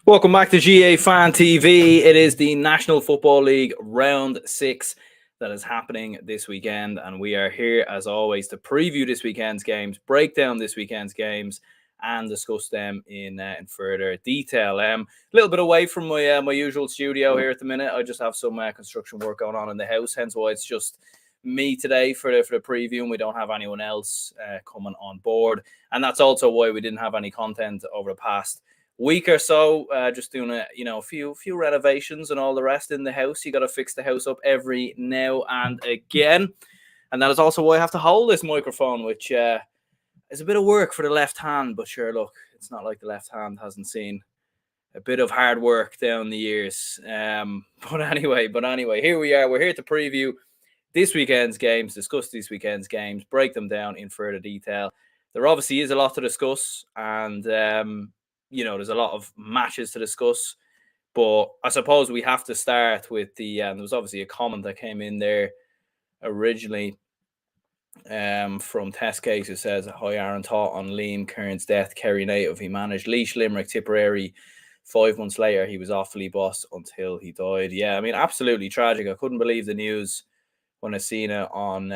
Welcome back to GA Fan TV. It is the National Football League Round 6 that is happening this weekend, and we are here as always to preview this weekend's games, break down this weekend's games, and discuss them in further detail. A little bit away from my usual studio here at the minute. I just have some construction work going on in the house, hence why it's just me today for the preview, and we don't have anyone else coming on board. And that's also why we didn't have any content over the past week or so, just doing a few renovations and all the rest in the house. You got to fix the house up every now and again, and that is also why I have to hold this microphone, which is a bit of work for the left hand. But sure, look, it's not like the left hand hasn't seen a bit of hard work down the years. But anyway, here we are. We're here to preview this weekend's games, discuss this weekend's games, break them down in further detail. There obviously is a lot to discuss, and there's a lot of matches to discuss, but I suppose we have to start with there was obviously a comment that came in there originally from Test Case, who says, "Hi Aaron, thought on Liam Kearns' death, Kerry native. He managed Laois, Limerick, Tipperary. 5 months later, he was Offaly boss until he died." Yeah, I mean, absolutely tragic. I couldn't believe the news when I seen it on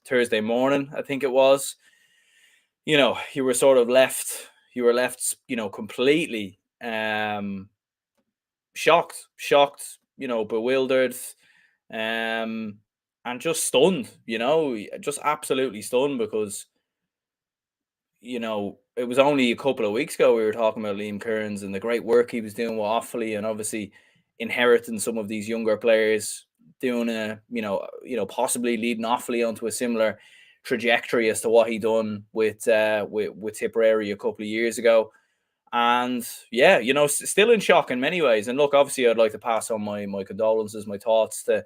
Thursday morning, I think it was. You were sort of left... You were left, completely shocked, bewildered, and just stunned, just absolutely stunned, because, it was only a couple of weeks ago we were talking about Liam Kearns and the great work he was doing with Offaly, and obviously inheriting some of these younger players, doing possibly leading Offaly onto a similar trajectory as to what he done with Tipperary a couple of years ago. And yeah, still in shock in many ways. And look, obviously I'd like to pass on my condolences, my thoughts to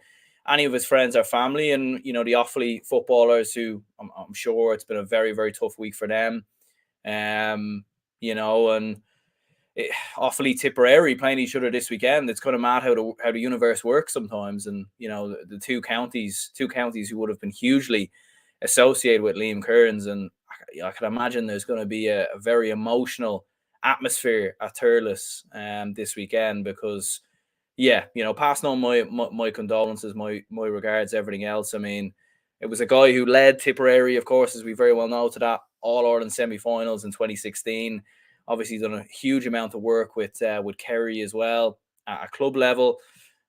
any of his friends or family, and the Offaly footballers, who I'm sure it's been a very, very tough week for them. And Offaly, Tipperary playing each other this weekend. It's kind of mad how the universe works sometimes. And the two counties who would have been hugely associated with Liam Kearns, and I can imagine there's going to be a very emotional atmosphere at Thurles this weekend, because passing on my condolences, my regards, everything else. I mean, it was a guy who led Tipperary, of course, as we very well know, to that All-Ireland semi-finals in 2016. Obviously done a huge amount of work with Kerry as well at a club level.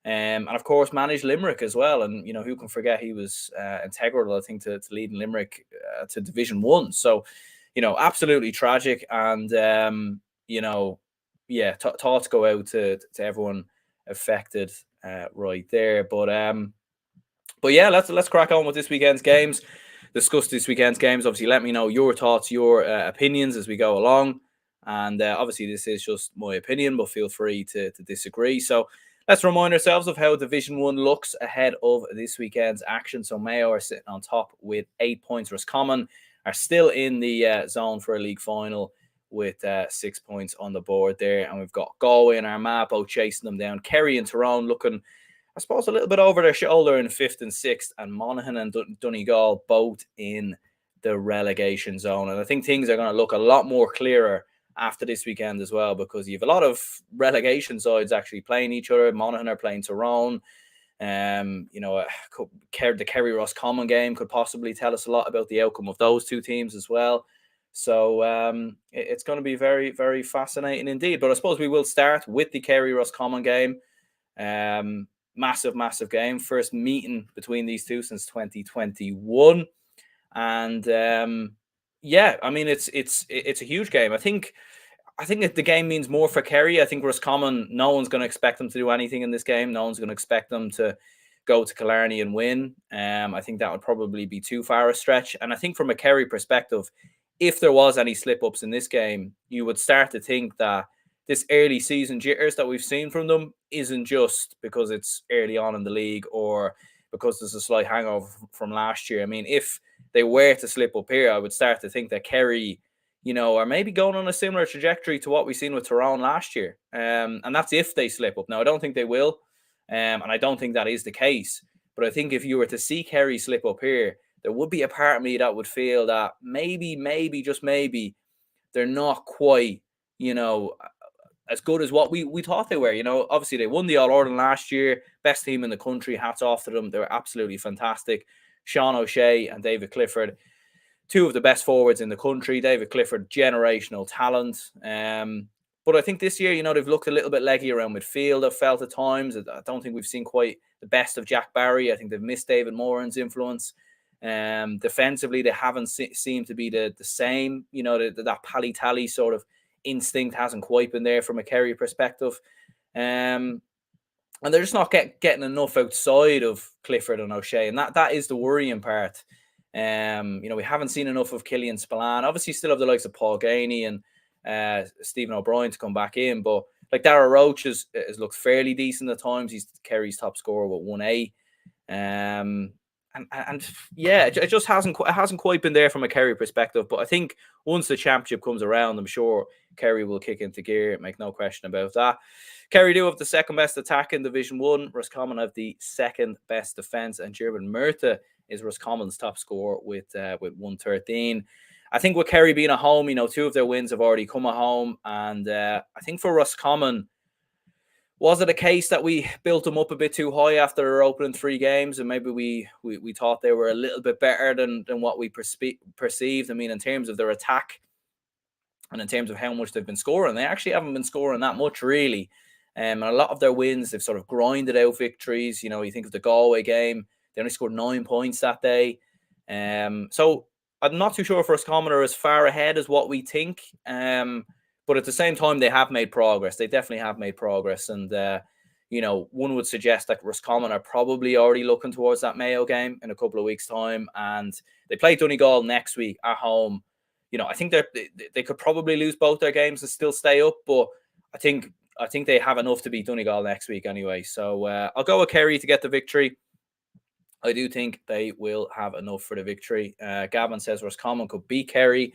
And of course managed Limerick as well, and who can forget he was integral, I think, to leading Limerick to Division 1. So absolutely tragic, and thoughts go out to everyone affected right there. But yeah, let's crack on with this weekend's games, discuss this weekend's games. Obviously, let me know your thoughts, your opinions as we go along, and obviously this is just my opinion, but feel free to disagree. So let's remind ourselves of how Division 1 looks ahead of this weekend's action. So Mayo are sitting on top with 8 points. Roscommon are still in the zone for a league final with 6 points on the board there. And we've got Galway and Armagh both chasing them down. Kerry and Tyrone looking, I suppose, a little bit over their shoulder in 5th and 6th. And Monaghan and Donegal both in the relegation zone. And I think things are going to look a lot more clearer after this weekend as well, because you have a lot of relegation sides actually playing each other. Monaghan are playing Tyrone. The Kerry Roscommon game could possibly tell us a lot about the outcome of those two teams as well. So it's going to be very, very fascinating indeed. But I suppose we will start with the Kerry Roscommon game. Massive game. First meeting between these two since 2021. And I mean, it's a huge game. I think that the game means more for Kerry. I think Roscommon, no one's going to expect them to do anything in this game. No one's going to expect them to go to Killarney and win. I think that would probably be too far a stretch. And I think from a Kerry perspective, if there was any slip-ups in this game, you would start to think that this early season jitters that we've seen from them isn't just because it's early on in the league or because there's a slight hangover from last year. I mean, if they were to slip up here, I would start to think that Kerry, are maybe going on a similar trajectory to what we've seen with Tyrone last year. And that's if they slip up. Now, I don't think they will. And I don't think that is the case. But I think if you were to see Kerry slip up here, there would be a part of me that would feel that maybe, just maybe, they're not quite, as good as what we thought they were. Obviously they won the All-Ireland last year, best team in the country, hats off to them. They were absolutely fantastic. Sean O'Shea and David Clifford, two of the best forwards in the country. David Clifford, generational talent. But I think this year, they've looked a little bit leggy around midfield. I've felt at times. I don't think we've seen quite the best of Jack Barry. I think they've missed David Moran's influence. Defensively, they haven't seemed to be the same. That pally-tally sort of instinct hasn't quite been there from a Kerry perspective. And they're just not getting enough outside of Clifford and O'Shea. And that is the worrying part. We haven't seen enough of Killian Spillane. Obviously, still have the likes of Paul Gainey and Stephen O'Brien to come back in. But like Dara Roach has looked fairly decent at times. He's Kerry's top scorer with 1A. And yeah, it just hasn't quite been there from a Kerry perspective. But I think once the championship comes around, I'm sure Kerry will kick into gear. Make no question about that. Kerry do have the second best attack in Division 1. Roscommon have the second best defence, and German Murtha is Roscommon's top scorer with 113. I think with Kerry being at home, two of their wins have already come at home, and I think for Roscommon, was it a case that we built them up a bit too high after their opening 3 games, and maybe we thought they were a little bit better than what we perceived? I mean, in terms of their attack and in terms of how much they've been scoring, they actually haven't been scoring that much, really. And a lot of their wins, they've sort of grinded out victories. You think of the Galway game, they only scored 9 points that day. So I'm not too sure if Roscommon are as far ahead as what we think. But at the same time, they have made progress. They definitely have made progress. And, one would suggest that Roscommon are probably already looking towards that Mayo game in a couple of weeks' time. And they play Donegal next week at home. I think they could probably lose both their games and still stay up. But I think they have enough to beat Donegal next week anyway. So I'll go with Kerry to get the victory. I do think they will have enough for the victory. Gavin says Roscommon could beat Kerry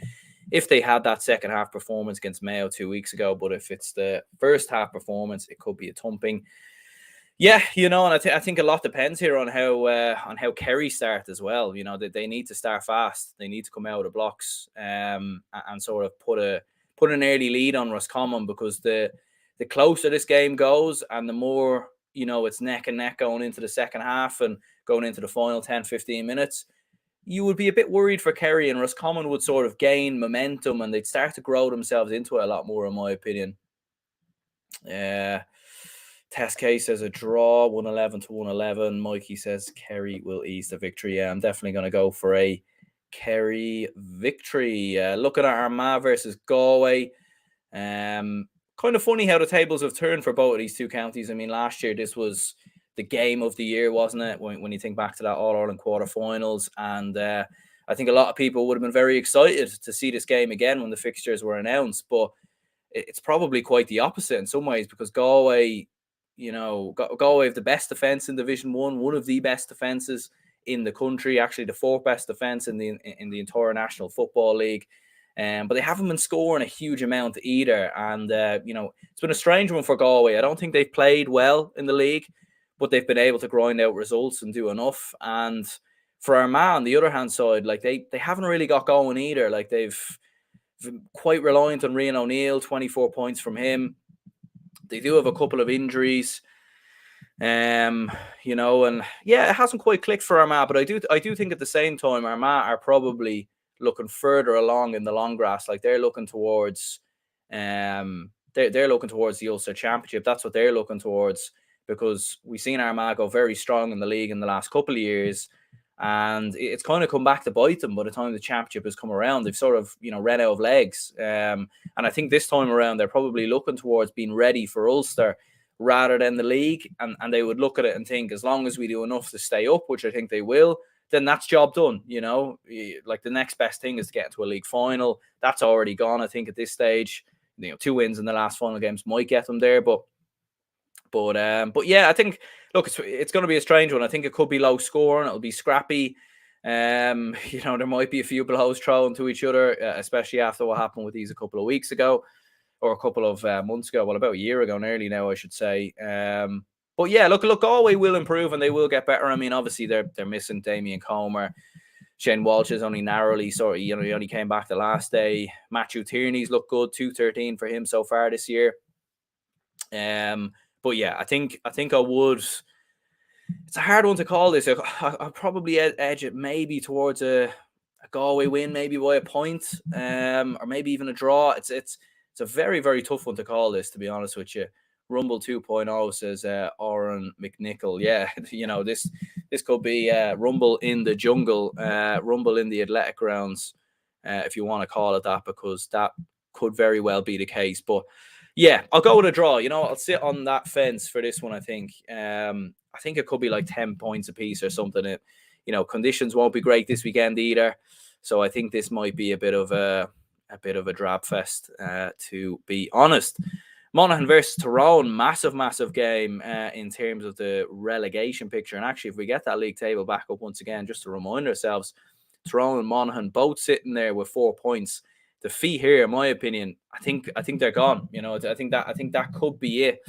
if they had that second half performance against Mayo 2 weeks ago. But if it's the first half performance, it could be a thumping. Yeah, and I think a lot depends here on how Kerry start as well. They need to start fast. They need to come out of the blocks and sort of put an early lead on Roscommon, because the closer this game goes and the more, it's neck and neck going into the second half and going into the final 10, 15 minutes, you would be a bit worried for Kerry, and Roscommon would sort of gain momentum and they'd start to grow themselves into it a lot more, in my opinion. Test case says a draw, 111-111. Mikey says Kerry will ease the victory. Yeah, I'm definitely going to go for a Kerry victory. Looking at Armagh versus Galway, kind of funny how the tables have turned for both of these two counties. I mean, last year this was the game of the year, wasn't it? When you think back to that All-Ireland quarterfinals, and I think a lot of people would have been very excited to see this game again when the fixtures were announced. But it's probably quite the opposite in some ways, because Galway, Galway have the best defence in Division 1, one of the best defences in the country, actually the 4th best defence in the entire National Football League. But they haven't been scoring a huge amount either. And, it's been a strange one for Galway. I don't think they've played well in the league, but they've been able to grind out results and do enough. And for Armagh, on the other hand side, like they haven't really got going either. Like they've quite reliant on Rian O'Neill, 24 points from him. They do have a couple of injuries. And yeah, it hasn't quite clicked for Armagh, but I do think at the same time Armagh are probably looking further along in the long grass. Like they're looking towards they're looking towards the Ulster Championship. That's what they're looking towards, because we've seen Armagh go very strong in the league in the last couple of years, and it's kind of come back to bite them by the time the championship has come around. They've sort of ran out of legs, and I think this time around they're probably looking towards being ready for Ulster rather than the league, and they would look at it and think, as long as we do enough to stay up, which I think they will, then that's job done. Like the next best thing is to get into a league final. That's already gone, I think, at this stage. 2 wins in the last final games might get them there, but yeah, I think, look, it's going to be a strange one. I think it could be low scoring. It'll be scrappy. There might be a few blows thrown to each other, especially after what happened with these a couple of weeks ago, or a couple of months ago. Well, about a year ago nearly now, I should say. But yeah, look, Galway will improve and they will get better. I mean, obviously they're missing Damien Comer. Shane Walsh is only narrowly he only came back the last day. Matthew Tierney's looked good, 213 for him so far this year. But yeah, I think I would. It's a hard one to call this. I'll probably edge it maybe towards a Galway win, maybe by a point, or maybe even a draw. It's a very, very tough one to call this, to be honest with you. Rumble 2.0 says Oren McNichol. Yeah, this could be Rumble in the jungle, Rumble in the athletic grounds, if you want to call it that, because that could very well be the case. But yeah, I'll go with a draw. I'll sit on that fence for this one. I think it could be like 10 points apiece or something. Conditions won't be great this weekend either, so I think this might be a bit of a drab fest, to be honest. Monaghan versus Tyrone, massive game in terms of the relegation picture. And actually, if we get that league table back up once again, just to remind ourselves, Tyrone and Monaghan both sitting there with 4 points. The fee here, in my opinion, I think they're gone. I think that could be it.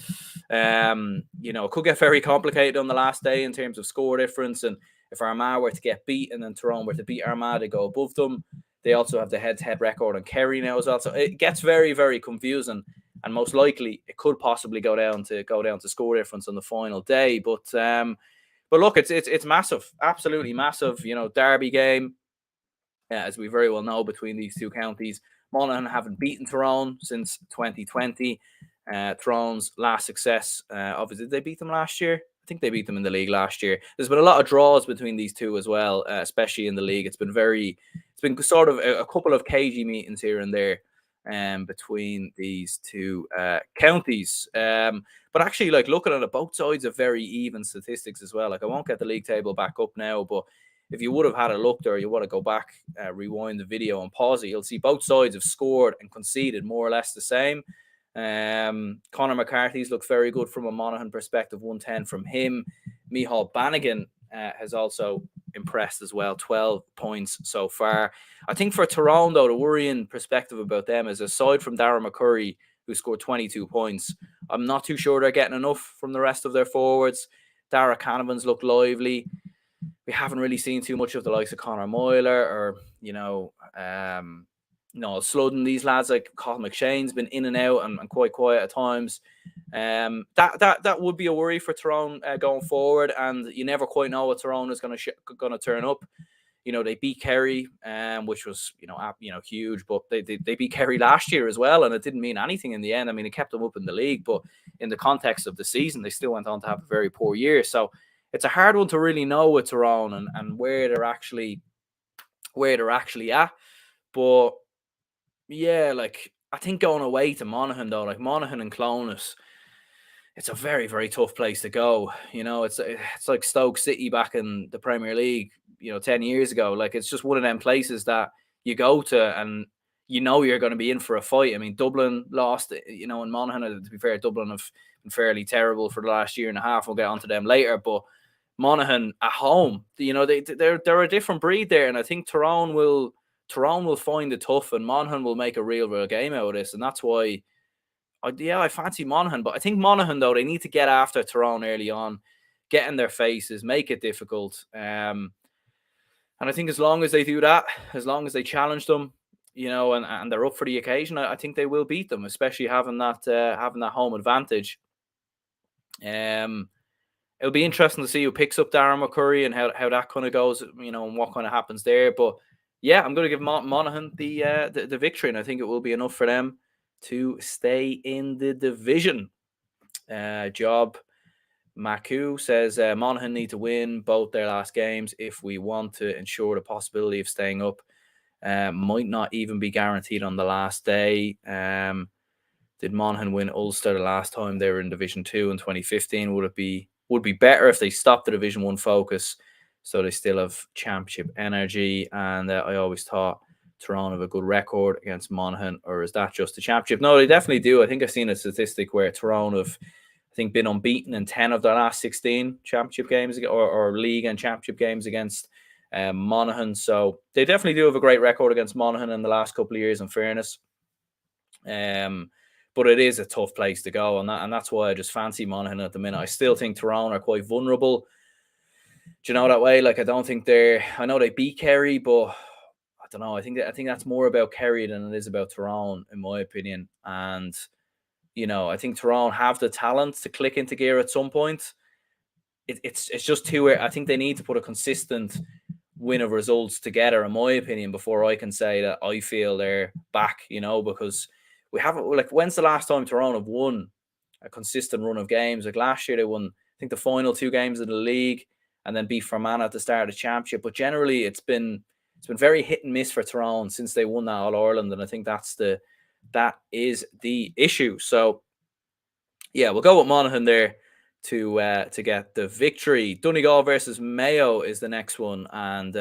It could get very complicated on the last day in terms of score difference. And if Armagh were to get beat and then Tyrone were to beat Armagh, they go above them. They also have the head-to-head record on Kerry now as well. So it gets very, very confusing. And most likely it could possibly go down to score difference on the final day. But look, it's massive, absolutely massive. Derby game, as we very well know, between these two counties. Monaghan haven't beaten Tyrone since 2020. Tyrone's last success, obviously, did they beat them last year? I think they beat them in the league last year. There's been a lot of draws between these two as well, especially in the league. It's been sort of a couple of cagey meetings here and there between these two counties. But actually, like, looking at it, both sides have very even statistics as well. Like, I won't get the league table back up now, but if you would have had a look there, you want to go back, rewind the video and pause it, you'll see both sides have scored and conceded more or less the same. Conor McCarthy's looked very good from a Monaghan perspective, 110 from him. Micheál Bannigan has also impressed as well, 12 points so far. I think for Tyrone, though, the worrying perspective about them is, aside from Darragh McCurry, who scored 22 points, I'm not too sure they're getting enough from the rest of their forwards. Dara Canavan's looked lively. We haven't really seen too much of the likes of Conor Moyler or, Sludden. These lads like Colin McShane's been in and out and quite quiet at times. That would be a worry for Tyrone going forward, and you never quite know what Tyrone is going to turn up. They beat Kerry, which was huge, but they beat Kerry last year as well, and it didn't mean anything in the end. I mean, it kept them up in the league, but in the context of the season, they still went on to have a very poor year. So it's a hard one to really know with Tyrone and where they're actually at. But yeah, like, I think going away to Monaghan, though, like Monaghan and Clonus, it's a very, very tough place to go. It's like Stoke City back in the Premier League, 10 years ago. Like, it's just one of them places that you go to and you're going to be in for a fight. I mean, Dublin lost, in Monaghan. To be fair, Dublin have been fairly terrible for the last year and a half. We'll get onto them later, but Monaghan at home, they're a different breed there, and I think Tyrone will find it tough, and Monaghan will make a real game out of this, and that's why I fancy Monaghan. But I think Monaghan, though, they need to get after Tyrone early on, get in their faces, make it difficult. And I think as long as they do that, as long as they challenge them, and they're up for the occasion, I think they will beat them, especially having that home advantage. It'll be interesting to see who picks up Darragh McCurry and how that kind of goes, and what kind of happens there. But yeah, I'm going to give Monaghan the victory, and I think it will be enough for them to stay in the division. Job Maku says Monaghan need to win both their last games if we want to ensure the possibility of staying up. Might not even be guaranteed on the last day. Did Monaghan win Ulster the last time they were in Division 2 in 2015? Would be better if they stopped the Division 1 focus, so they still have championship energy. And I always thought Tyrone have a good record against Monaghan, or is that just the championship? No, they definitely do. I think I've seen a statistic where Tyrone have, I think, been unbeaten in 10 of their last 16 championship games, or league and championship games against Monaghan. So they definitely do have a great record against Monaghan in the last couple of years, in fairness. But it is a tough place to go, and that's why I just fancy Monaghan at the minute. I still think Tyrone are quite vulnerable. Do you know that way? Like, I don't think I know they beat Kerry, but I don't know. I think that's more about Kerry than it is about Tyrone, in my opinion. And I think Tyrone have the talent to click into gear at some point. It's just too. I think they need to put a consistent win of results together, in my opinion, before I can say that I feel they're back. Because we haven't. Like, when's the last time Tyrone have won a consistent run of games? Like last year, they won, I think, the final 2 games of the league, and then beat Fermanagh at the start of the championship. But generally, it's been very hit and miss for Tyrone since they won that All Ireland, and I think that is the issue. So yeah, we'll go with Monaghan there to get the victory. Donegal versus Mayo is the next one, and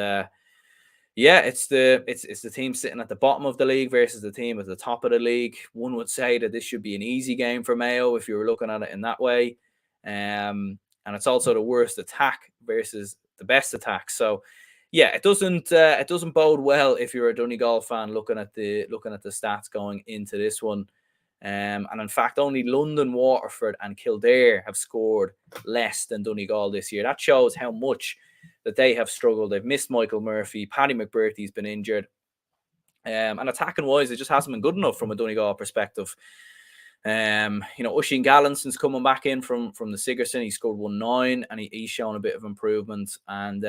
yeah, it's the team sitting at the bottom of the league versus the team at the top of the league. One would say that this should be an easy game for Mayo if you were looking at it in that way, and it's also the worst attack versus the best attack. So yeah, it doesn't bode well if you're a Donegal fan looking at the stats going into this one. And in fact, only London, Waterford, and Kildare have scored less than Donegal this year. That shows how much that they have struggled. They've missed Michael Murphy. Paddy McBurthy's been injured. And attacking wise, it just hasn't been good enough from a Donegal perspective. Oisin Gallinson's coming back in from the Sigerson. He scored 1-9, and he's shown a bit of improvement and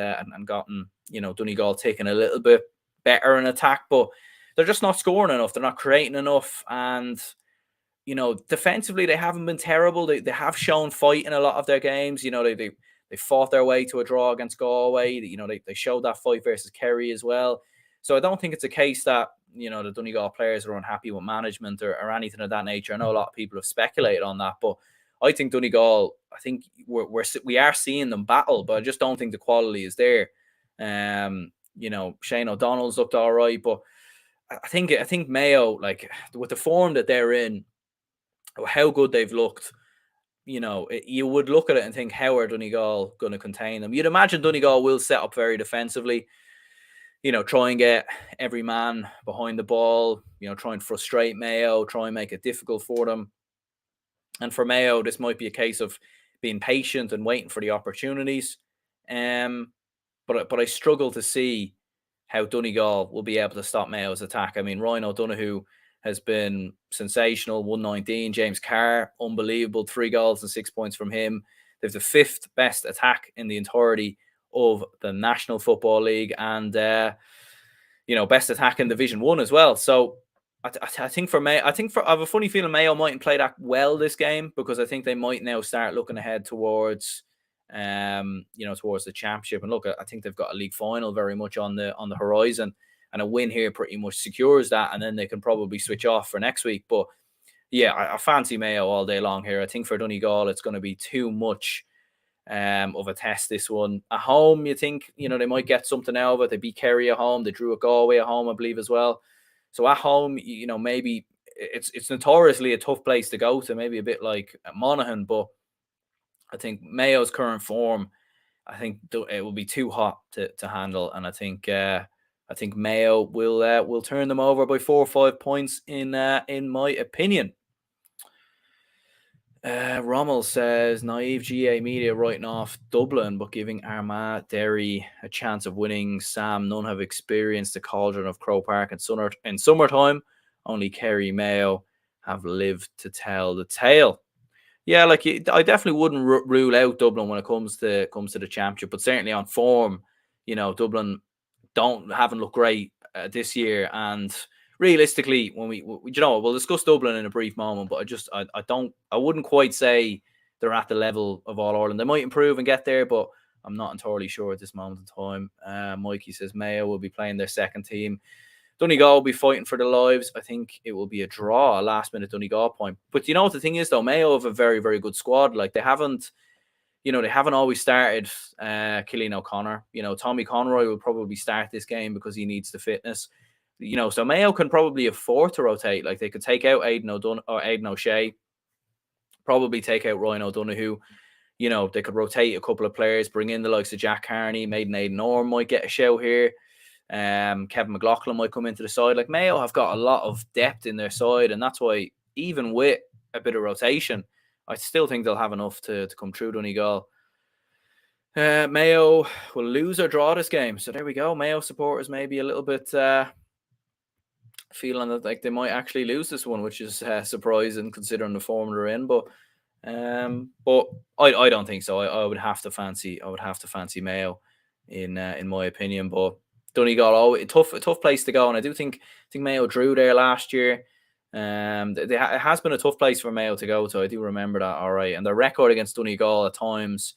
gotten Donegal taking a little bit better in attack, but they're just not scoring enough. They're not creating enough, and defensively they haven't been terrible. They have shown fight in a lot of their games. They fought their way to a draw against Galway. They showed that fight versus Kerry as well. So I don't think it's a case that the Donegal players are unhappy with management or anything of that nature. I know a lot of people have speculated on that, but I think Donegal, I think we are seeing them battle, but I just don't think the quality is there. Shane O'Donnell's looked all right, but I think Mayo, like with the form that they're in, how good they've looked, you would look at it and think, how are Donegal going to contain them? You'd imagine Donegal will set up very defensively, try and get every man behind the ball, try and frustrate Mayo, try and make it difficult for them. And for Mayo, this might be a case of being patient and waiting for the opportunities. But I struggle to see how Donegal will be able to stop Mayo's attack. I mean, Ryan O'Donoghue has been sensational, 119. James Carr, unbelievable, 3 goals and 6 points from him. They've the 5th best attack in the entirety of the National Football League, and best attack in Division 1 as well. So I think for Mayo, I have a funny feeling Mayo mightn't play that well this game, because I think they might now start looking ahead towards towards the championship. And look, I think they've got a league final very much on the horizon, and a win here pretty much secures that, and then they can probably switch off for next week. But yeah, I fancy Mayo all day long here. I think for Donegal, it's going to be too much of a test, this one. At home, you think, they might get something out of it. They beat Kerry at home. They drew a Galway at home, I believe, as well. So at home, maybe it's notoriously a tough place to go to, maybe a bit like Monaghan, but I think Mayo's current form, I think it will be too hot to handle, and I think Mayo will turn them over by 4 or 5 points in my opinion. Rommel says naive GA media writing off Dublin but giving Armagh, Derry a chance of winning. Sam, none have experienced the cauldron of Croke Park in summertime. Only Kerry, Mayo have lived to tell the tale. Yeah, like I definitely wouldn't rule out Dublin when it comes to the championship, but certainly on form, Dublin haven't looked great this year. And realistically, when we'll discuss Dublin in a brief moment, but I wouldn't quite say they're at the level of All Ireland. They might improve and get there, but I'm not entirely sure at this moment in time. Mikey says Mayo will be playing their second team. Donegal will be fighting for their lives. I think it will be a draw, a last-minute Donegal point. But you know what the thing is, though? Mayo have a very, very good squad. Like, they haven't always started Cillian O'Connor. Tommy Conroy will probably start this game because he needs the fitness. So Mayo can probably afford to rotate. Like, they could take out Aidan O'Shea, probably take out Ryan O'Donoghue. They could rotate a couple of players, bring in the likes of Jack Carney, Aidan Orme might get a show here. Kevin McLaughlin might come into the side. Like, Mayo have got a lot of depth in their side, and that's why even with a bit of rotation, I still think they'll have enough to come through Donegal. Mayo will lose or draw this game, so there we go. Mayo supporters maybe a little bit feeling that like they might actually lose this one, which is surprising considering the form they're in. But I don't think so. I would have to fancy Mayo in my opinion. But Donegal, a tough place to go, and I do think Mayo drew there last year. It has been a tough place for Mayo to go to. I do remember that all right, and their record against Donegal at times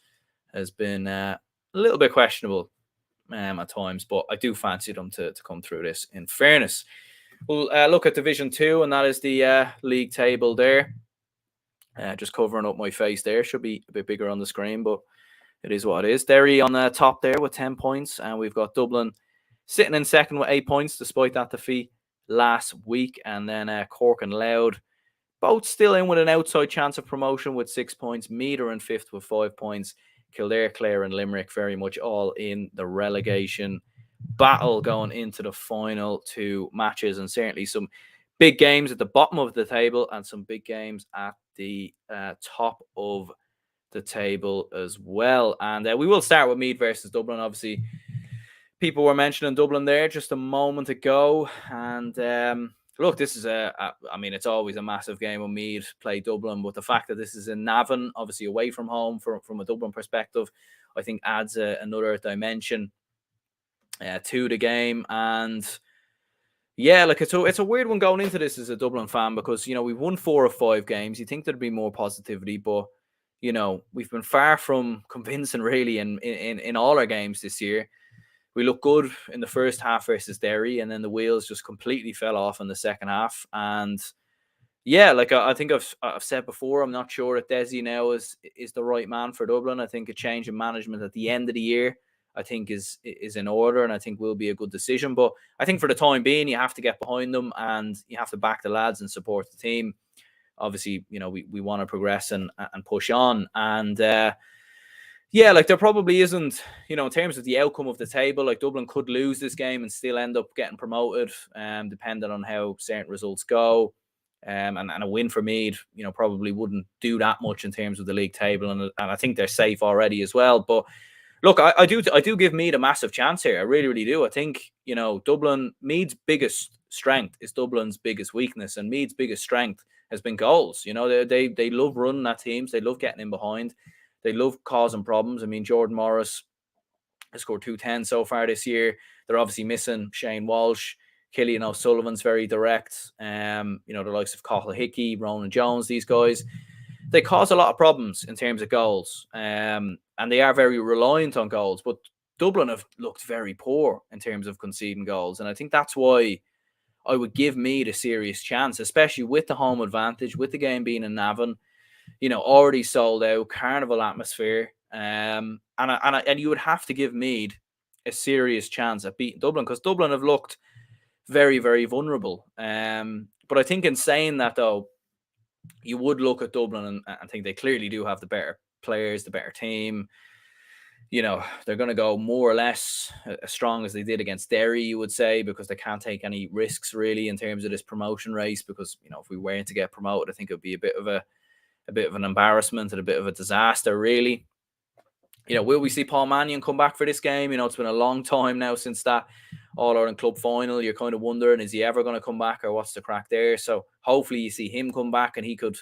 has been a little bit questionable at times. But I do fancy them to come through this. In fairness, we'll look at Division 2, and that is the league table there. Just covering up my face there. Should be a bit bigger on the screen, but it is what it is. Derry on the top there with 10 points, and we've got Dublin sitting in second with 8 points, despite that defeat last week. And then Cork and Louth, both still in with an outside chance of promotion with 6 points. Meath are in fifth with 5 points. Kildare, Clare, and Limerick very much all in the relegation battle going into the final 2 matches, and certainly some big games at the bottom of the table and some big games at the top of the table as well. And we will start with Meath versus Dublin. Obviously, people were mentioning Dublin there just a moment ago. And look, this is I mean, it's always a massive game when Meath play Dublin, but the fact that this is in Navan, obviously away from home from a Dublin perspective, I think adds another dimension to the game. And yeah, like it's a weird one going into this as a Dublin fan, because we've won 4 of 5 games. You think there'd be more positivity, but we've been far from convincing really in all our games this year. We looked good in the first half versus Derry, and then the wheels just completely fell off in the second half. And yeah, like I think I've said before, I'm not sure that Desi now is the right man for Dublin. I think a change in management at the end of the year, I think is in order, and I think will be a good decision. But I think for the time being, you have to get behind them and you have to back the lads and support the team. Obviously, we want to progress and push on. And yeah, like there probably isn't, in terms of the outcome of the table, like Dublin could lose this game and still end up getting promoted, depending on how certain results go. And a win for Meath, probably wouldn't do that much in terms of the league table, and I think they're safe already as well. But look, I do give Meath a massive chance here. I really, really do. I think, Dublin, Meath's biggest strength is Dublin's biggest weakness, and Meath's biggest strength has been goals. They love running at teams. They love getting in behind. They love causing problems. I mean, Jordan Morris has scored 210 so far this year. They're obviously missing Shane Walsh. Killian O'Sullivan's very direct. The likes of Cathal Hickey, Ronan Jones, these guys, they cause a lot of problems in terms of goals. And they are very reliant on goals. But Dublin have looked very poor in terms of conceding goals. And I think that's why I would give Meath a serious chance, especially with the home advantage, with the game being in Navan, already sold out, carnival atmosphere. And you would have to give Meath a serious chance at beating Dublin, because Dublin have looked very, very vulnerable. But I think in saying that, though, you would look at Dublin and think they clearly do have the better players, the better team. They're going to go more or less as strong as they did against Derry, you would say, because they can't take any risks really in terms of this promotion race. Because if we weren't to get promoted, I think it would be a bit of an embarrassment and a bit of a disaster, really. Will we see Paul Mannion come back for this game? It's been a long time now since that All-Ireland Club final. You're kind of wondering, is he ever going to come back, or what's the crack there? So hopefully you see him come back and he could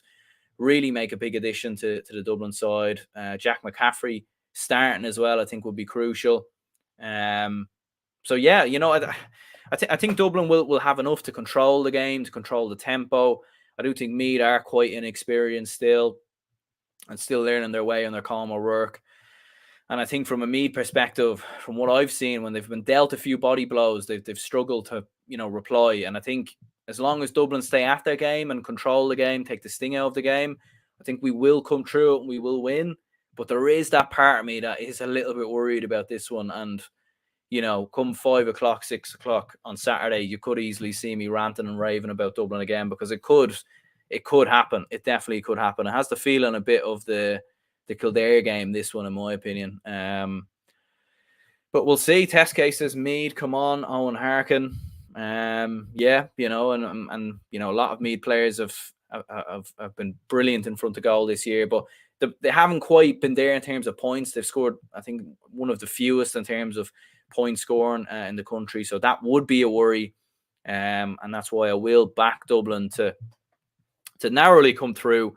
really make a big addition to the Dublin side. Jack McCaffrey starting as well, I think, would be crucial. So yeah, I think Dublin will have enough to control the game, to control the tempo. I do think Meath are quite inexperienced still, and still learning their way on their calmer work. And I think from a Meath perspective, from what I've seen, when they've been dealt a few body blows, they've struggled to, reply. And I think as long as Dublin stay at their game and control the game, take the sting out of the game, I think we will come through it and we will win. But there is that part of me that is a little bit worried about this one. And, come 5 o'clock, 6 o'clock on Saturday, you could easily see me ranting and raving about Dublin again, because it could happen. It definitely could happen. It has the feeling a bit of the Kildare game, this one, in my opinion. But we'll see. Test cases, Meath, come on, Owen Harkin. Yeah, and a lot of Meath players have been brilliant in front of goal this year, but they haven't quite been there in terms of points. They've scored, I think, one of the fewest in terms of point scoring in the country, so that would be a worry. and that's why I will back Dublin to narrowly come through.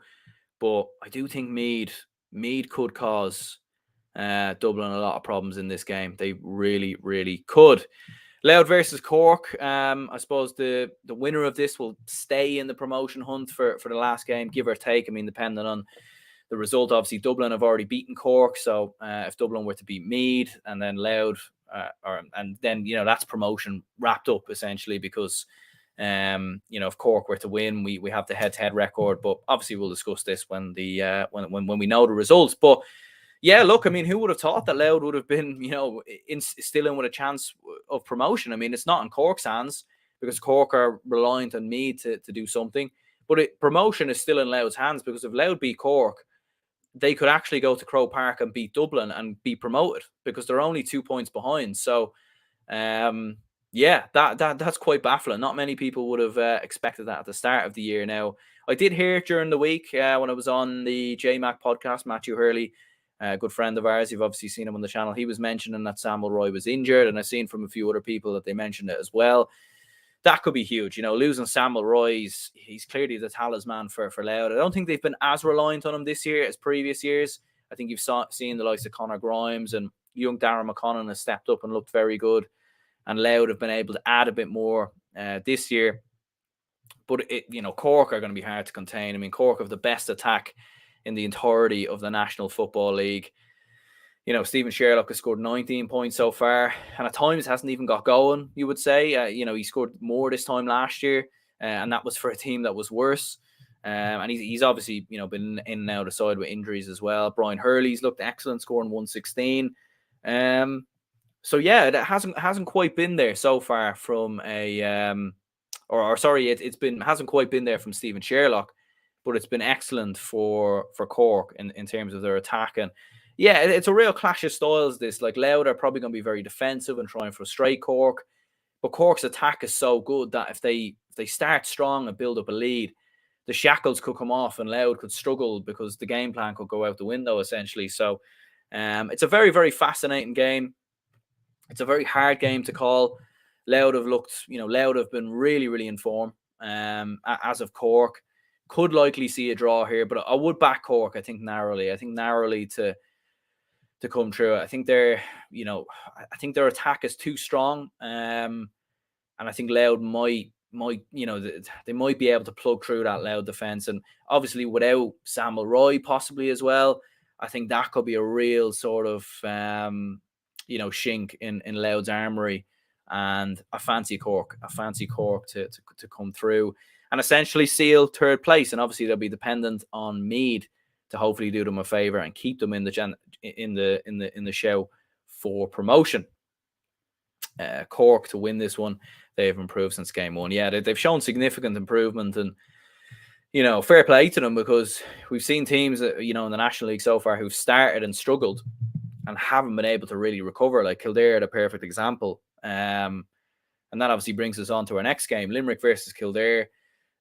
But I do think Meath could cause Dublin a lot of problems in this game. They really, really could. Louth versus Cork. I suppose the winner of this will stay in the promotion hunt for the last game, give or take. I mean, depending on the result, obviously Dublin have already beaten Cork. So if Dublin were to beat Meath and then Louth, and then that's promotion wrapped up essentially, because if Cork were to win, we have the head-to-head record. But obviously we'll discuss this when when we know the results. But yeah, look, I mean, who would have thought that Louth would have been, still in with a chance of promotion? I mean, it's not in Cork's hands because Cork are reliant on Meath to do something. But promotion is still in Louth's hands, because if Louth beat Cork, they could actually go to Croke Park and beat Dublin and be promoted, because they're only 2 points behind. So, that's quite baffling. Not many people would have expected that at the start of the year. Now, I did hear during the week when I was on the JMac podcast, Matthew Hurley, a good friend of ours, you've obviously seen him on the channel, he was mentioning that Samuel Roy was injured, and I've seen from a few other people that they mentioned it as well. That could be huge. Losing Samuel Roy, he's clearly the talisman for Louth. I don't think they've been as reliant on him this year as previous years. I think you've seen the likes of Conor Grimes, and young Darren McConnon has stepped up and looked very good. And Louth have been able to add a bit more this year. But, Cork are going to be hard to contain. I mean, Cork have the best attack in the entirety of the National Football League. Stephen Sherlock has scored 19 points so far, and at times hasn't even got going, you would say. He scored more this time last year, and that was for a team that was worse. And he's obviously, been in and out of side with injuries as well. Brian Hurley's looked excellent, scoring 116. So yeah, it hasn't quite been there so far from hasn't quite been there from Stephen Sherlock, but it's been excellent for Cork in terms of their attack. And yeah, it's a real clash of styles, this. Like, Louth are probably going to be very defensive and try and frustrate Cork, but Cork's attack is so good that if they start strong and build up a lead, the shackles could come off and Louth could struggle, because the game plan could go out the window essentially. So it's a very, very fascinating game. It's a very hard game to call. Louth have been really, really in form, as of Cork. Could likely see a draw here, but I would back Cork, I think, narrowly. I think narrowly to come through. I think their attack is too strong. And I think Louth might they might be able to plug through that Louth defence. And obviously without Samuel Roy possibly as well, I think that could be a real sort of shink in Louth's armoury. And I fancy Cork to come through and essentially seal third place. And obviously they'll be dependent on Meath to hopefully do them a favour and keep them in the show for promotion. Cork to win this one. They've improved since game one. Yeah, they've shown significant improvement, and fair play to them, because we've seen teams that, in the National League so far who've started and struggled and haven't been able to really recover. Like Kildare, the perfect example. And that obviously brings us on to our next game, Limerick versus Kildare.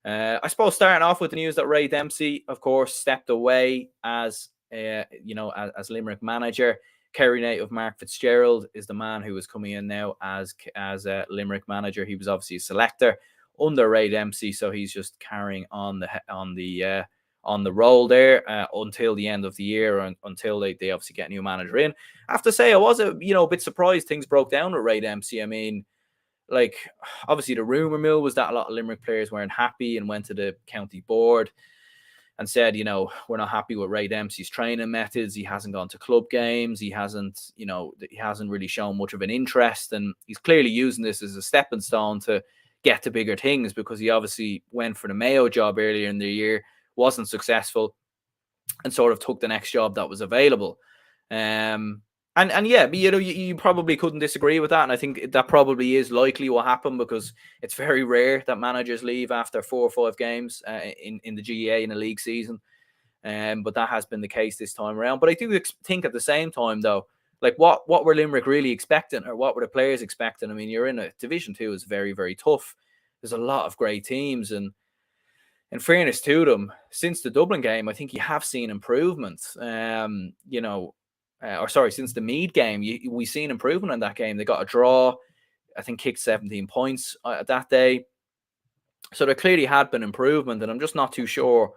I suppose starting off with the news that Ray Dempsey, of course, stepped away as Limerick manager. Kerry native Mark Fitzgerald is the man who is coming in now as a Limerick manager. He was obviously a selector under Ray Dempsey, so he's just carrying on the role there until the end of the year, or until they obviously get a new manager in. I have to say, I was a bit surprised things broke down with Ray Dempsey. I mean, like, obviously the rumour mill was that a lot of Limerick players weren't happy and went to the county board and said, we're not happy with Ray Dempsey's training methods. He hasn't gone to club games. He hasn't really shown much of an interest. And he's clearly using this as a stepping stone to get to bigger things, because he obviously went for the Mayo job earlier in the year, wasn't successful, and sort of took the next job that was available. And yeah, you probably couldn't disagree with that. And I think that probably is likely what happened, because it's very rare that managers leave after 4 or 5 games in the GAA in a league season. But that has been the case this time around. But I do think at the same time, though, like what were Limerick really expecting, or what were the players expecting? I mean, you're in a Division 2 is very, very tough. There's a lot of great teams, and in fairness to them, since the Dublin game, I think you have seen improvement. Since the Meath game, we've seen improvement in that game. They got a draw. I think kicked 17 points that day. So there clearly had been improvement, and I'm just not too sure.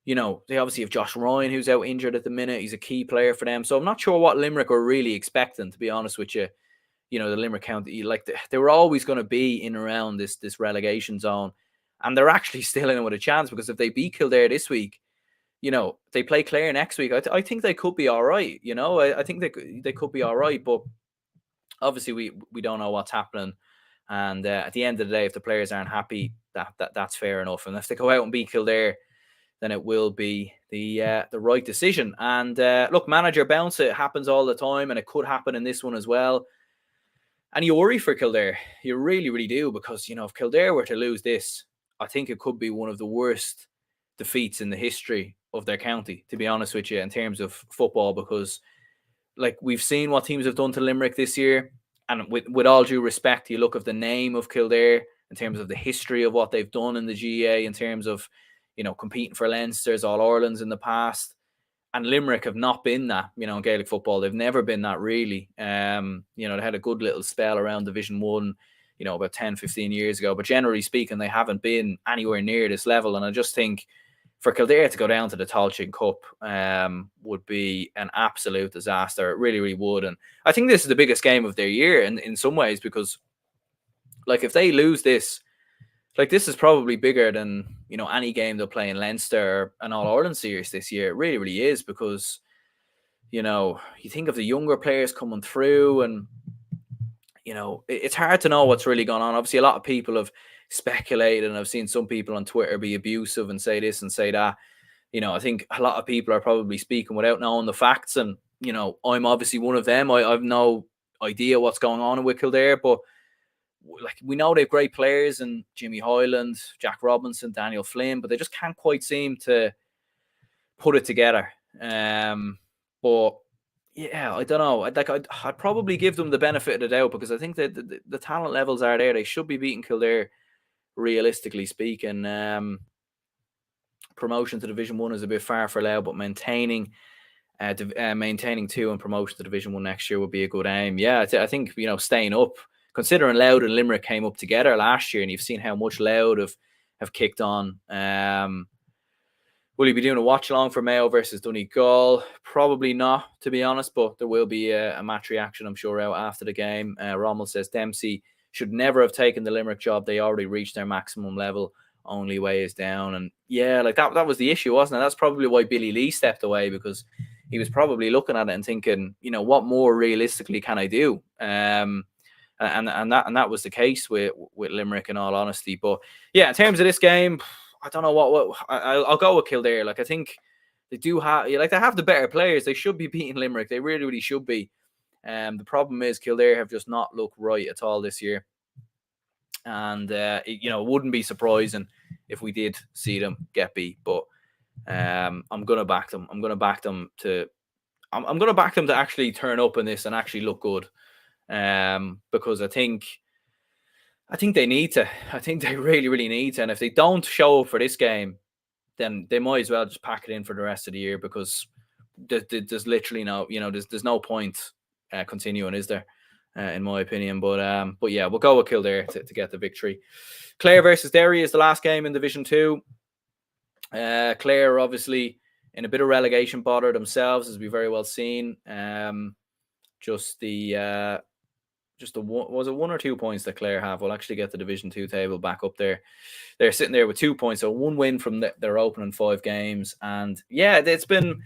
They obviously have Josh Ryan, who's out injured at the minute. He's a key player for them. So I'm not sure what Limerick are really expecting, to be honest with you. The Limerick County, they were always going to be in around this relegation zone. And they're actually still in with a chance, because if they beat Kildare this week, they play Clare next week. I think they could be all right. I think they could be all right. But obviously we don't know what's happening. And at the end of the day, if the players aren't happy, that's fair enough. And if they go out and beat Kildare, then it will be the right decision. And look, manager bounce, it happens all the time, and it could happen in this one as well. And you worry for Kildare. You really, really do, because, if Kildare were to lose this, I think it could be one of the worst defeats in the history of their county, to be honest with you, in terms of football, because we've seen what teams have done to Limerick this year. And with all due respect, you look at the name of Kildare in terms of the history of what they've done in the GAA, in terms of, competing for Leinster's, All-Irelands in the past. And Limerick have not been that, in Gaelic football. They've never been that, really. They had a good little spell around Division 1, about 10, 15 years ago. But generally speaking, they haven't been anywhere near this level. And I just think for Kildare to go down to the Tailteann Cup would be an absolute disaster. It really, really would. And I think this is the biggest game of their year in some ways, because, if they lose this, this is probably bigger than, any game they'll play in Leinster or an All-Ireland series this year. It really, really is, because, you think of the younger players coming through, and, it's hard to know what's really going on. Obviously, a lot of people have speculated, and I've seen some people on Twitter be abusive and say this and say that. I think a lot of people are probably speaking without knowing the facts, and, I'm obviously one of them. I've no idea what's going on with Kildare, but we know they've great players, and Jimmy Hoyland, Jack Robinson, Daniel Flynn, but they just can't quite seem to put it together. But yeah, I don't know. I'd probably give them the benefit of the doubt, because I think that the talent levels are there. They should be beating Kildare, realistically speaking. Promotion to Division 1 is a bit far for Louth, but maintaining 2 and promotion to Division 1 next year would be a good aim. Yeah, I think, staying up, considering Louth and Limerick came up together last year, and you've seen how much Louth have kicked on. Will you be doing a watch along for Mayo versus Donegal? Probably not, to be honest, but there will be a match reaction, I'm sure, out after the game. Rommel says Dempsey should never have taken the Limerick job. They already reached their maximum level. Only way is down. And yeah, that was the issue, wasn't it? That's probably why Billy Lee stepped away, because he was probably looking at it and thinking, what more realistically can I do? And that was the case with Limerick, in all honesty. But yeah, in terms of this game, I don't know what I'll go with Kildare. I think they do have, they have the better players. They should be beating Limerick. They really, really should be. The problem is Kildare have just not looked right at all this year. And it wouldn't be surprising if we did see them get beat. But I'm gonna back them. I'm gonna back them to actually turn up in this and actually look good. Because I think they need to. I think they really, really need to. And if they don't show up for this game, then they might as well just pack it in for the rest of the year, because there's literally no, there's no point continuing, is there? In my opinion. But yeah, we'll go with Kildare to get the victory. Clare versus Derry is the last game in Division 2. Clare obviously in a bit of relegation bother themselves, as we've very well seen. Was it 1 or 2 points that Clare have? We'll actually get the Division 2 table back up there. They're sitting there with 2 points, so 1 win from their opening 5 games. And yeah, it's been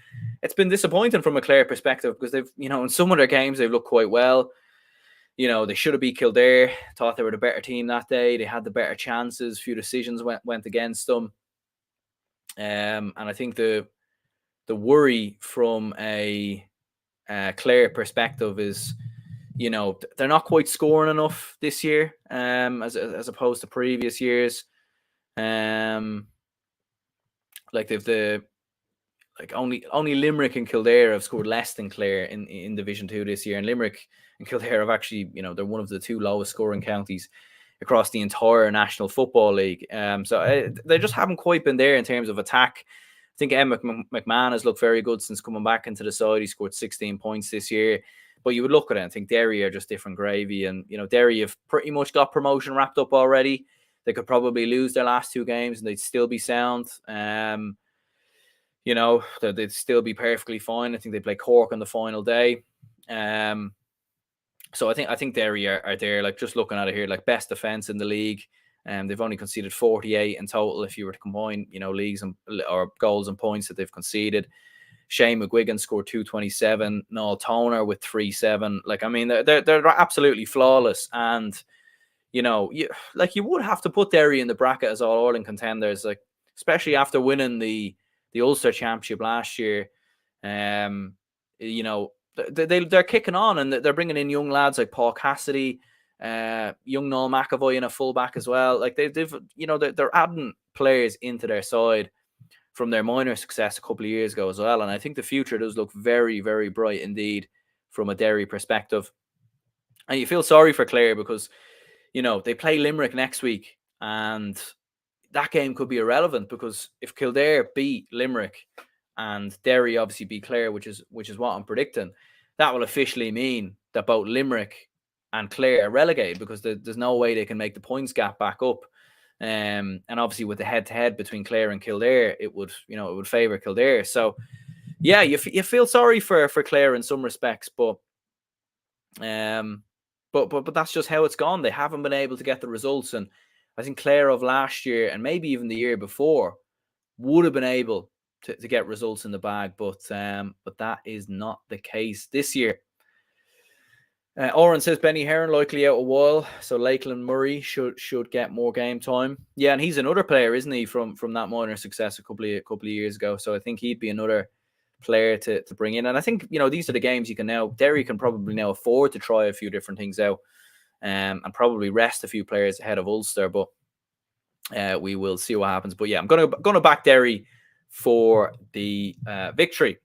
disappointing from a Clare perspective, because they've, in some of their games they've looked quite well. They should have beat Kildare. Thought they were the better team that day. They had the better chances. Few decisions went against them. And I think the worry from a Clare perspective is, they're not quite scoring enough this year, as opposed to previous years. Only Limerick and Kildare have scored less than Clare in Division 2 this year, and Limerick and Kildare have actually, they're one of the 2 lowest scoring counties across the entire National Football League. So they just haven't quite been there in terms of attack. I think Emma McMahon has looked very good since coming back into the side. He scored 16 points this year. But you would look at it and think Derry are just different gravy. And, Derry have pretty much got promotion wrapped up already. They could probably lose their last 2 games and they'd still be sound. They'd still be perfectly fine. I think they play Cork on the final day. So I think Derry are there, like just looking at it here, like best defense in the league. They've only conceded 48 in total if you were to combine, leagues or goals and points that they've conceded. Shane McGuigan scored 227. Noel Toner with 3-7. Like, I mean, they're absolutely flawless. And, you would have to put Derry in the bracket as all Ireland contenders, like, especially after winning the Ulster Championship last year. They're kicking on and they're bringing in young lads like Paul Cassidy, young Noel McAvoy in a fullback as well. Like they're adding players into their side from their minor success a couple of years ago as well. And I think the future does look very, very bright indeed from a Derry perspective. And you feel sorry for Clare because, they play Limerick next week and that game could be irrelevant because if Kildare beat Limerick and Derry obviously beat Clare, which is what I'm predicting, that will officially mean that both Limerick and Clare are relegated because there's no way they can make the points gap back up. And obviously with the head-to-head between Clare and Kildare, it would favour Kildare. So, yeah, you feel sorry for Clare in some respects, but that's just how it's gone. They haven't been able to get the results, and I think Clare of last year and maybe even the year before would have been able to get results in the bag, but that is not the case this year. Oren says Benny Heron likely out a while, so Lakeland Murray should get more game time. Yeah, and he's another player, isn't he, from that minor success a couple of years ago. So I think he'd be another player to bring in. And I think these are the games you can now. Derry can probably now afford to try a few different things out, and probably rest a few players ahead of Ulster. But we will see what happens. But yeah, I'm gonna back Derry for the victory.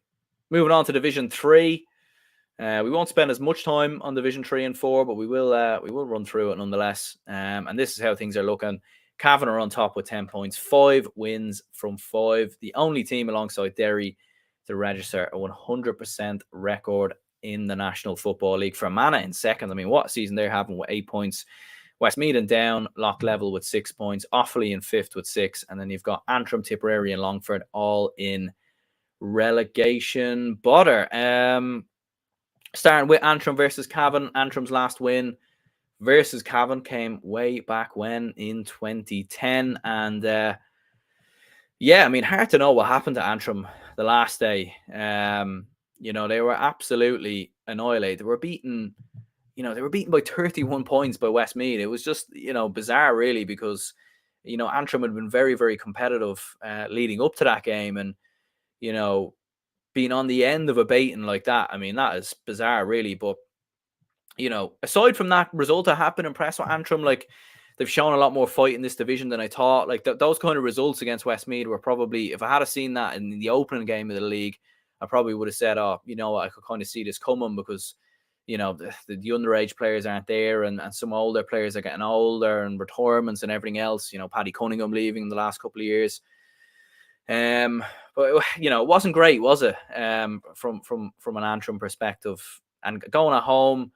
Moving on to Division 3. We won't spend as much time on Division 3 and 4, but we will run through it nonetheless. And this is how things are looking. Cavan are on top with 10 points, 5 wins from 5. The only team alongside Derry to register a 100% record in the National Football League. Fermanagh in second. I mean, what a season they're having with 8 points. Westmeath and down, lock level with 6 points. Offaly in 5th with 6. And then you've got Antrim, Tipperary and Longford all in relegation bother. Starting with Antrim versus Cavan. Antrim's last win versus Cavan came way back when in 2010. And I mean, hard to know what happened to Antrim the last day. They were absolutely annihilated. They were beaten by 31 points by Westmeath. It was just, bizarre really because, Antrim had been very, very competitive leading up to that game. And, being on the end of a beating like that, I mean, that is bizarre, really. But, aside from that result, I have been impressed with Antrim. Like, they've shown a lot more fight in this division than I thought. Like, those kind of results against Westmeath were probably, if I had seen that in the opening game of the league, I probably would have said, I could kind of see this coming because, the underage players aren't there and some older players are getting older and retirements and everything else. Paddy Cunningham leaving in the last couple of years. But it wasn't great, was it? From an Antrim perspective, and going at home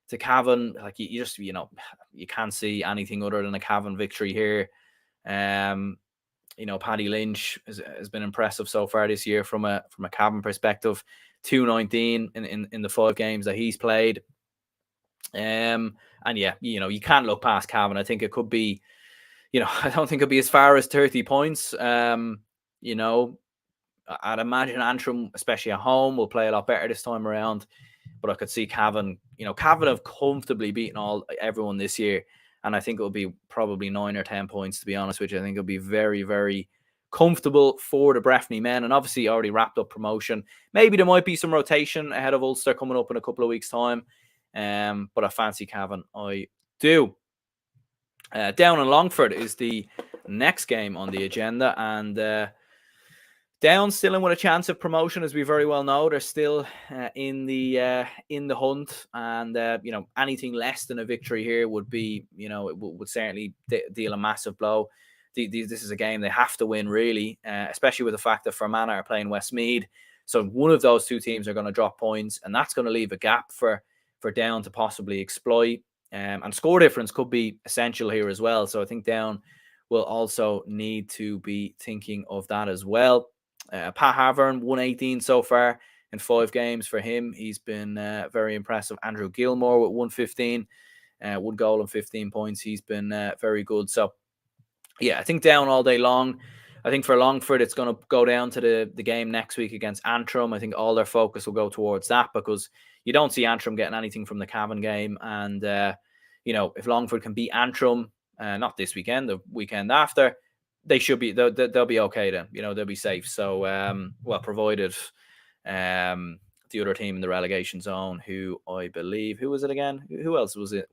to Cavan, like you just you can't see anything other than a Cavan victory here. Paddy Lynch has been impressive so far this year from a Cavan perspective. 219 in the 5 games that he's played. And yeah, you can't look past Cavan. I think it could be, I don't think it'll be as far as 30 points. I'd imagine Antrim, especially at home, will play a lot better this time around. But I could see Cavan. Cavan have comfortably beaten everyone this year, and I think it'll be probably 9 or 10 points. To be honest with you, I think it'll be very, very comfortable for the Breffni men, and obviously already wrapped up promotion. Maybe there might be some rotation ahead of Ulster coming up in a couple of weeks' time. But I fancy Cavan. I do. Down in Longford is the next game on the agenda, and Down still in with a chance of promotion, as we very well know. They're still in the hunt, and anything less than a victory here would be, it would certainly deal a massive blow. This is a game they have to win, really, especially with the fact that Fermanagh are playing Westmeath. So one of those two teams are going to drop points, and that's going to leave a gap for for Down to possibly exploit. And score difference could be essential here as well. So I think Down will also need to be thinking of that as well. Pat Havern, 118 so far in 5 games for him. He's been very impressive. Andrew Gilmore with 115, 1 goal and 15 points. He's been very good. So, yeah, I think Down all day long. I think for Longford, it's going to go down to the game next week against Antrim. I think all their focus will go towards that, because you don't see Antrim getting anything from the Cavan game. And, if Longford can beat Antrim, not this weekend, the weekend after, they should be, they'll be okay then. They'll be safe. So, provided the other team in the relegation zone, who I believe, who was it again? Who else was it?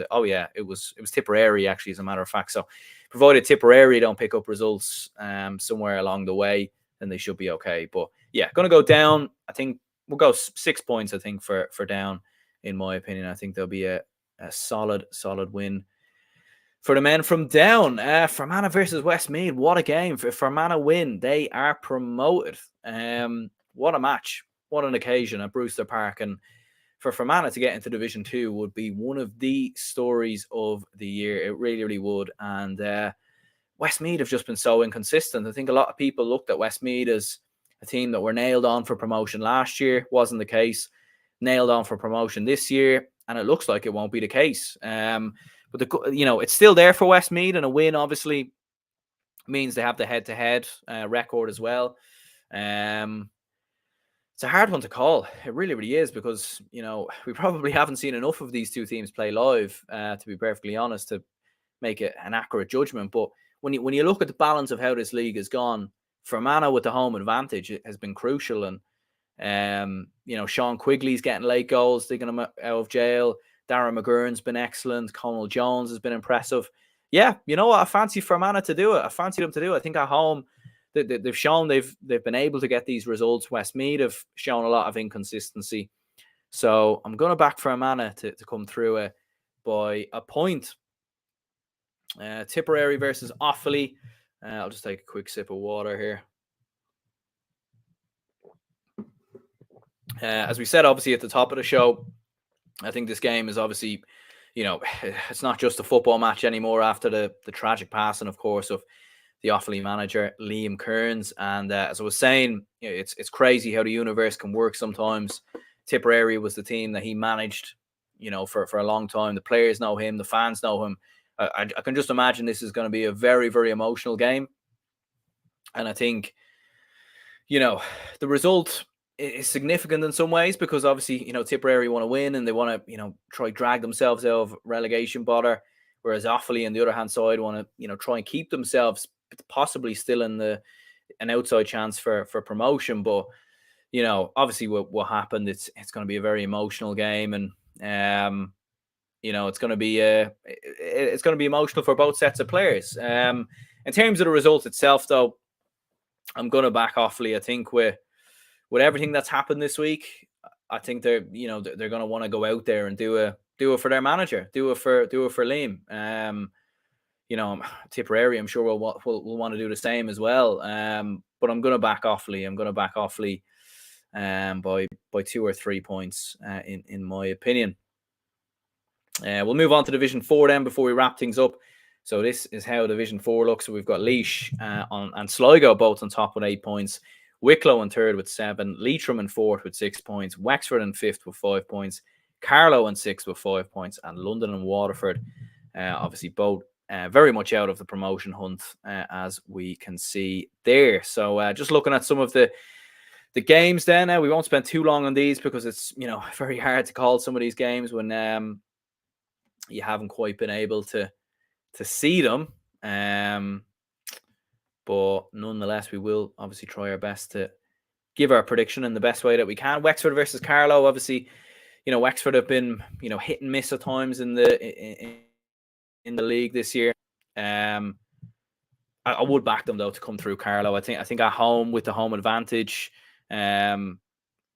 Oh yeah, it was Tipperary, actually, as a matter of fact. So provided Tipperary don't pick up results somewhere along the way, then they should be okay. But yeah, going to go Down. I think we'll go 6 points, I think, for Down, in my opinion. I think there'll be a solid win for the men from Down. Fermanagh versus Westmeath. What a game. For Fermanagh win, they are promoted. What a match. What an occasion at Brewster Park. And for Fermanagh to get into Division 2 would be one of the stories of the year. It really, really would. And Westmeath have just been so inconsistent. I think a lot of people looked at Westmeath as a team that were nailed on for promotion last year. Wasn't the case. Nailed on for promotion this year, and it looks like it won't be the case. But it's still there for Westmeath, and a win obviously means they have the head-to-head record as well. It's a hard one to call. It really, really is, because, we probably haven't seen enough of these two teams play live, to be perfectly honest, to make it an accurate judgment. But when you look at the balance of how this league has gone, Fermanagh with the home advantage, it has been crucial. And, Sean Quigley's getting late goals, digging him out of jail. Darren McGurn's been excellent. Conal Jones has been impressive. Yeah, you know what? I fancy Fermanagh to do it. I fancy them to do it. I think at home, they've shown they've been able to get these results. Westmeath have shown a lot of inconsistency. So I'm going to back Fermanagh to come through it by a point. Tipperary versus Offaly. I'll just take a quick sip of water here. As we said, obviously, at the top of the show, I think this game is obviously, it's not just a football match anymore after the tragic passing, of course, of the Offaly manager, Liam Kearns. And as I was saying, it's crazy how the universe can work sometimes. Tipperary was the team that he managed, for a long time. The players know him. The fans know him. I can just imagine this is going to be a very, very emotional game. And I think, the result is significant in some ways, because obviously, Tipperary want to win and they want to, try drag themselves out of relegation bother. Whereas Offaly, on the other hand side, want to, try and keep themselves possibly still in an outside chance for promotion. But, obviously what happened, it's going to be a very emotional game. And, it's going to be emotional for both sets of players. In terms of the result itself, though, I'm going to back Offaly. I think with everything that's happened this week, I think they're going to want to go out there and do it for their manager, do it for Liam. Tipperary, I'm sure will want to do the same as well. But I'm going to back Offaly. I'm going to back Offaly by 2 or 3 points, in my opinion. We'll move on to Division 4 then before we wrap things up. So this is how Division 4 looks. So we've got Laois and Sligo both on top with 8 points. Wicklow in third with 7. Leitrim in fourth with 6 points. Wexford in fifth with 5 points. Carlow in sixth with 5 points. And London and Waterford, obviously both very much out of the promotion hunt, as we can see there. So just looking at some of the games then. We won't spend too long on these, because it's, very hard to call some of these games when you haven't quite been able to see them. But nonetheless, we will obviously try our best to give our prediction in the best way that we can. Wexford versus Carlow, obviously, Wexford have been, hit and miss at times in the league this year. I would back them, though, to come through Carlow. I think at home, with the home advantage, I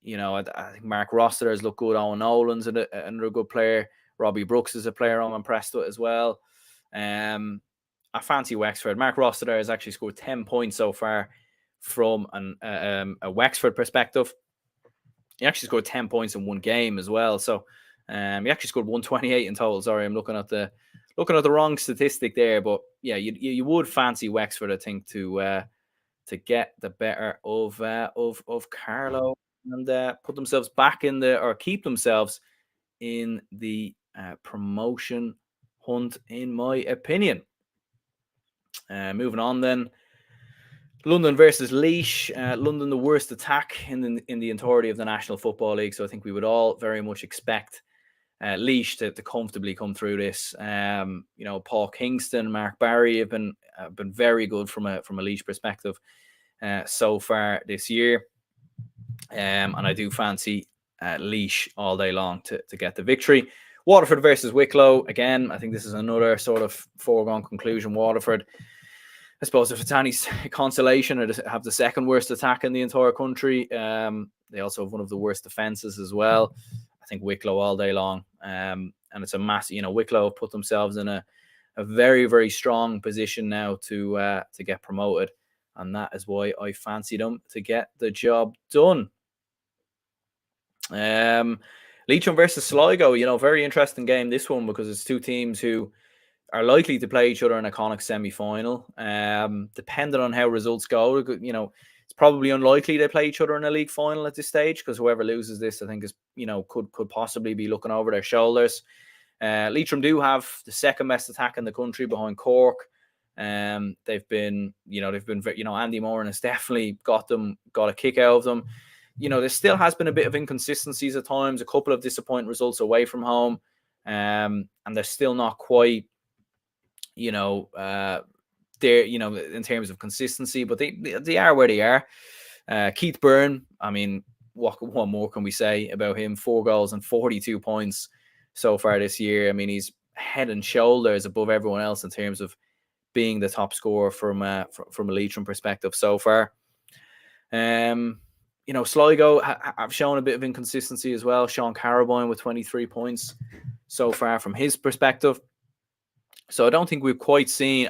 think Mark Rossiter has looked good. Owen Nolan's another good player. Robbie Brooks is a player I'm impressed with as well. I fancy Wexford. Mark Rossiter has actually scored 10 points so far from a Wexford perspective. He actually scored 10 points in one game as well. So He actually scored 128 in total. Sorry, I'm looking at the wrong statistic there. But yeah, you would fancy Wexford, I think, to get the better of Carlow and put themselves back in or keep themselves in the promotion hunt, in my opinion. Moving on then. London versus Laois. London, the worst attack in the entirety of the National Football League. So I think we would all very much expect Laois to comfortably come through this. Paul Kingston, Mark Barry have been very good from a Laois perspective so far this year. And I do fancy Laois all day long to get the victory. Waterford versus Wicklow. Again, I think this is another sort of foregone conclusion. Waterford, I suppose, if it's any consolation, or have the second worst attack in the entire country. They also have one of the worst defences as well. I think Wicklow all day long. And it's a massive, Wicklow have put themselves in a very, very strong position now to get promoted. And that is why I fancy them to get the job done. Leitrim versus Sligo, very interesting game, this one, because it's two teams who are likely to play each other in a Connacht semi-final. Depending on how results go, it's probably unlikely they play each other in a league final at this stage, because whoever loses this, I think, is could possibly be looking over their shoulders. Leitrim do have the second best attack in the country behind Cork. They've been Andy Moran has definitely got a kick out of them. There still has been a bit of inconsistencies at times, a couple of disappointing results away from home, and they're still not quite, there, in terms of consistency, but they are where they are. Keith Byrne, I mean, what more can we say about him? 4 goals and 42 points so far this year. I mean, he's head and shoulders above everyone else in terms of being the top scorer from a Leitrim perspective so far. Sligo have shown a bit of inconsistency as well. Sean Carabine with 23 points so far from his perspective. So I don't think we've seen,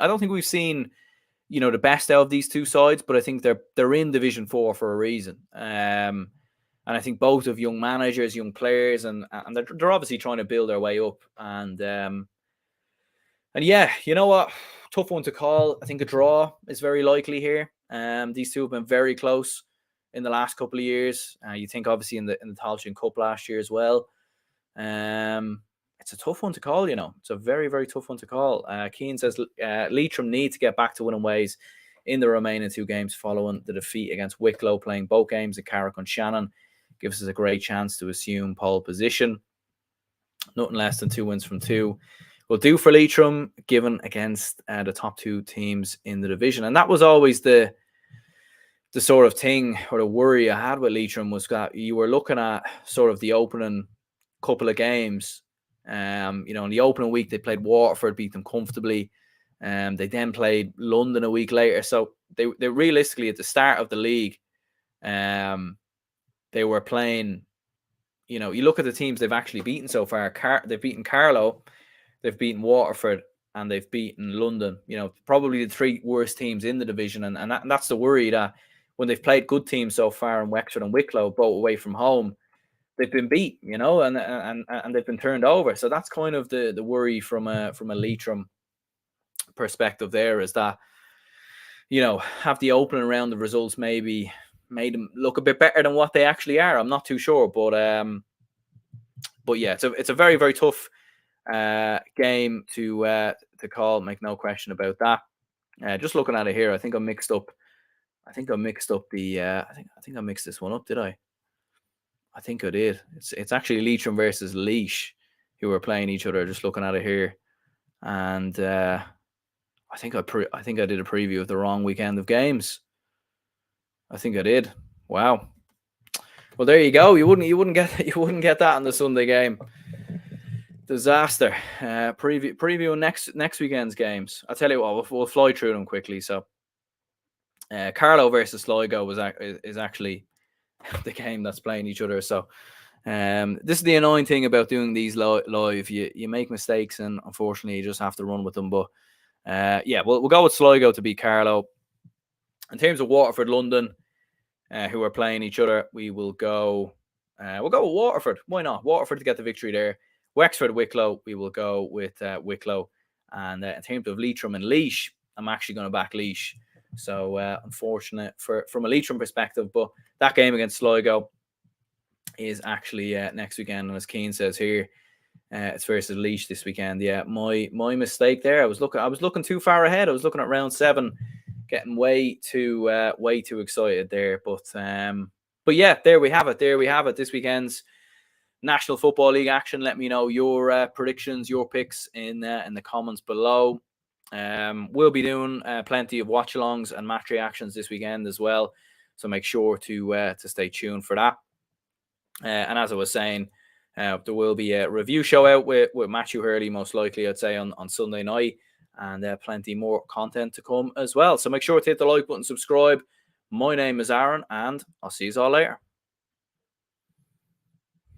the best out of these two sides, but I think they're in Division 4 for a reason. And I think both of young managers, young players, and they're obviously trying to build their way up. And yeah, you know what? Tough one to call. I think a draw is very likely here. These two have been very close in the last couple of years. You think obviously in the Tailteann Cup last year as well. It's a tough one to call, It's a very, very tough one to call. Keane says Leitrim need to get back to winning ways in the remaining 2 games following the defeat against Wicklow. Playing both games at Carrick on Shannon gives us a great chance to assume pole position. Nothing less than 2 wins from 2 will do for Leitrim, given against the top 2 teams in the division. And that was always the sort of thing, or the worry I had with Leitrim, was that you were looking at sort of the opening couple of games. In the opening week, they played Waterford, beat them comfortably. They then played London a week later. So they realistically, at the start of the league, they were playing, you look at the teams they've actually beaten so far. They've beaten Carlow, they've beaten Waterford, and they've beaten London. Probably the 3 worst teams in the division. And that's the worry, that when they've played good teams so far in Wexford and Wicklow, both away from home, they've been beat, and they've been turned over. So that's kind of the worry from a Leitrim perspective there, is that, have the opening round of results maybe made them look a bit better than what they actually are. I'm not too sure, but yeah, it's a very, very tough game to call. Make no question about that. Just looking at it here, I think I mixed up the. I think I mixed this one up. Did I? I think I did. It's actually Leitrim versus Laois who are playing each other. Just looking at it here, and I think I did a preview of the wrong weekend of games. I think I did. Wow. Well, there you go. You wouldn't get that in the Sunday game. Disaster. Preview next weekend's games. I'll tell you what. We'll fly through them quickly. So, Carlow versus Sligo is actually the game that's playing each other. So this is the annoying thing about doing these live. You make mistakes, and unfortunately you just have to run with them. But yeah, we'll go with Sligo to beat Carlow. In terms of Waterford London, who are playing each other, we'll go with Waterford. Why not? Waterford to get the victory there. Wexford, Wicklow, we will go with Wicklow. And in terms of Leitrim and Laois, I'm actually going to back Laois. So unfortunate from a Leitrim perspective, but that game against Sligo is actually next weekend. And as Keane says here, it's versus Laois this weekend. Yeah, my mistake there. I was looking too far ahead. I was looking at round 7, getting way too excited there. But yeah, there we have it. This weekend's National Football League action. Let me know your predictions, your picks in the comments below. We'll be doing plenty of watch-alongs and match reactions this weekend as well. So make sure to stay tuned for that. And as I was saying, there will be a review show out with Matthew Hurley, most likely, I'd say, on Sunday night. And plenty more content to come as well. So make sure to hit the like button, subscribe. My name is Aaron, and I'll see you all later.